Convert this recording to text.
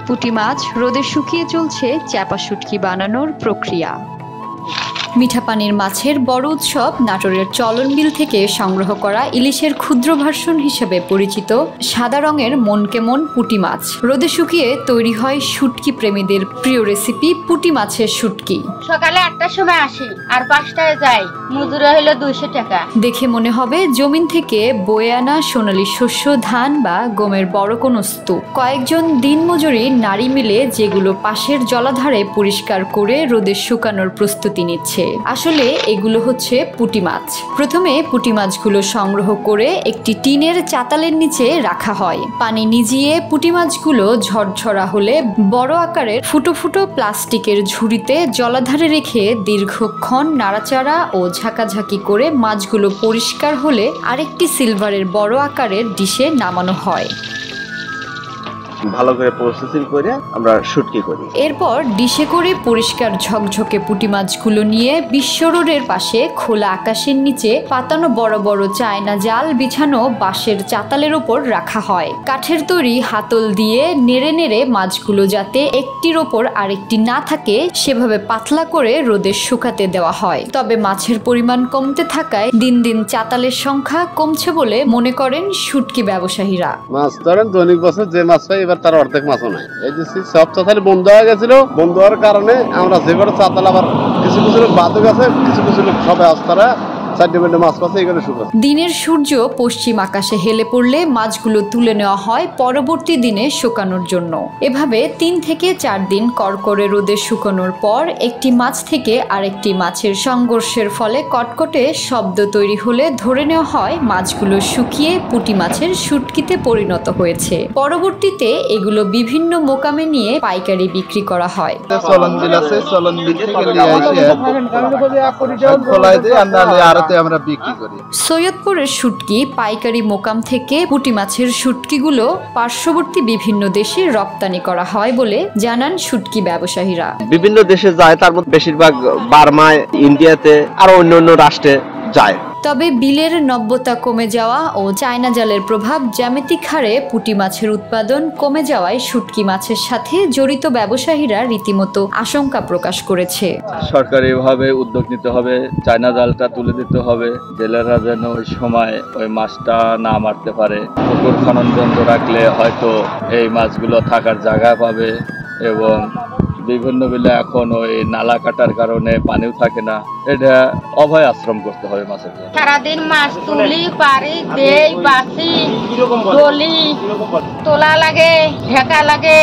পুঁটি মাছ রোদে শুকিয়ে চলছে চাপা শুটকি বানানোর প্রক্রিয়া। মিঠা পানির মাছের বড় উৎসব নাটোরের চলনবিল থেকে সংগ্রহ করা ইলিশের ক্ষুদ্র ভার্সন হিসেবে পরিচিত সাদা রঙের মন কেমন পুঁটি মাছ রোদে শুকিয়ে তৈরি হয় শুটকি প্রেমীদের প্রিয় রেসিপি পুঁটি মাছের শুটকি। সকালে 8টার সময় আসি আর 5টায় যাই, মজুরি হলো 200 টাকা। দেখে মনে হবে জমিন থেকে বয়ে আনা সোনালী শস্য, ধান বা গমের বড় কোনো স্তূপ। কয়েকজন দিনমজুরি নারী মিলে যেগুলো পাশের জলাধারে পরিষ্কার করে রোদে শুকানোর প্রস্তুতি নিচ্ছে। আসলে এগুলো হচ্ছে পুঁটি মাছ। প্রথমে পুঁটি মাছগুলো সংগ্রহ করে একটি টিনের চাতালের নিচে রাখা হয়। পানি নিজিয়ে পুঁটি মাছগুলো ঝরঝরা হলে বড় আকারের ফুটো ফুটো প্লাস্টিকের ঝুড়িতে জলাধারে রেখে দীর্ঘক্ষণ নাড়াচাড়া ও ঝাঁকাঝাঁকি করে মাছগুলো পরিষ্কার হলে আরেকটি সিলভারের বড় আকারের ডিশে নামানো হয়। ভালো করে প্রসেসিং করে আমরা শুটকি করি। এরপর ডিশে করে পরিষ্কার ঝকঝকে পুঁটি মাছগুলো নিয়ে বিশ্ব রোডের পাশে খোলা আকাশের নিচে পাতানো বড় বড় চায়না জাল বিছানো বাঁশের চাতালের ওপর রাখা হয়। কাঠের তৈরি হাতল দিয়ে নেড়ে নেড়ে মাছগুলো যাতে একটির ওপর আরেকটি না থাকে সেভাবে পাতলা করে রোদে শুকাতে দেওয়া হয়। তবে মাছের পরিমাণ কমতে থাকায় দিন দিন চাতালের সংখ্যা কমছে বলে মনে করেন শুটকি ব্যবসায়ীরা। মাছ ধরেন দৈনিক বছর যে মাছ পাই তার অর্ধেক মাছও নাই। এই যে সব চাতাল বন্ধ হয়ে গেছিল, বন্ধ হওয়ার কারণে আমরা যে করে চাতাল আবার কিছু কিছু লোক বাদক আছে, কিছু কিছু লোক সবাই আস্তারা দিনের সূর্য পশ্চিম আকাশে হেলে পড়লে মাছগুলো তুলে নেওয়া হয় পরবর্তী দিনে শুকানোর জন্য। এভাবে 3 থেকে 4 দিন কড়কড়ে রোদে শুকানোর পর একটি মাছ থেকে আরেকটি মাছের সংঘর্ষের ফলে কটকটে শব্দ তৈরি হলে ধরে নেওয়া হয় মাছগুলো শুকিয়ে পুঁটি মাছের শুটকিতে পরিণত হয়েছে। পরবর্তীতে এগুলো বিভিন্ন মোকামে নিয়ে পাইকারি বিক্রি করা হয়। সৈয়দপুরের শুটকি পাইকারি মোকাম থেকে পুঁটি মাছের শুটকিগুলো পার্শ্ববর্তী বিভিন্ন দেশে রপ্তানি করা হয় বলে জানান শুটকি ব্যবসায়ীরা। বিভিন্ন দেশে যায়, তার মধ্যে বেশিরভাগ বার্মায়, ইন্ডিয়াতে আর অন্যান্য রাষ্ট্রে যায়। তবে বিলের নব্যতা কমে যাওয়া ও চায়না জালের প্রভাব জ্যামিতিক হারে পুঁটি মাছের উৎপাদন কমে যাওয়ায় শুটকি মাছের সাথে জড়িত ব্যবসায়ীরা রীতিমতো আশঙ্কা প্রকাশ করেছে। সরকারিভাবে উদ্যোগ নিতে হবে, চায়না জালটা তুলে দিতে হবে, জেলেরা যেন ওই সময় ওই মাছটা না মারতে পারে। পুকুর খনন বন্ধ রাখলে হয়তো এই মাছগুলো থাকার জায়গা পাবে এবং বিভিন্ন বিলে এখন ওই নালা কাটার কারণে পানিও থাকে না। এটা অভয় আশ্রম করতে হবে মাছের জন্য। সারাদিন মাছ তুলি, পারি, দেই, বাসি, গলি, তোলা লাগে, ঢেকা লাগে।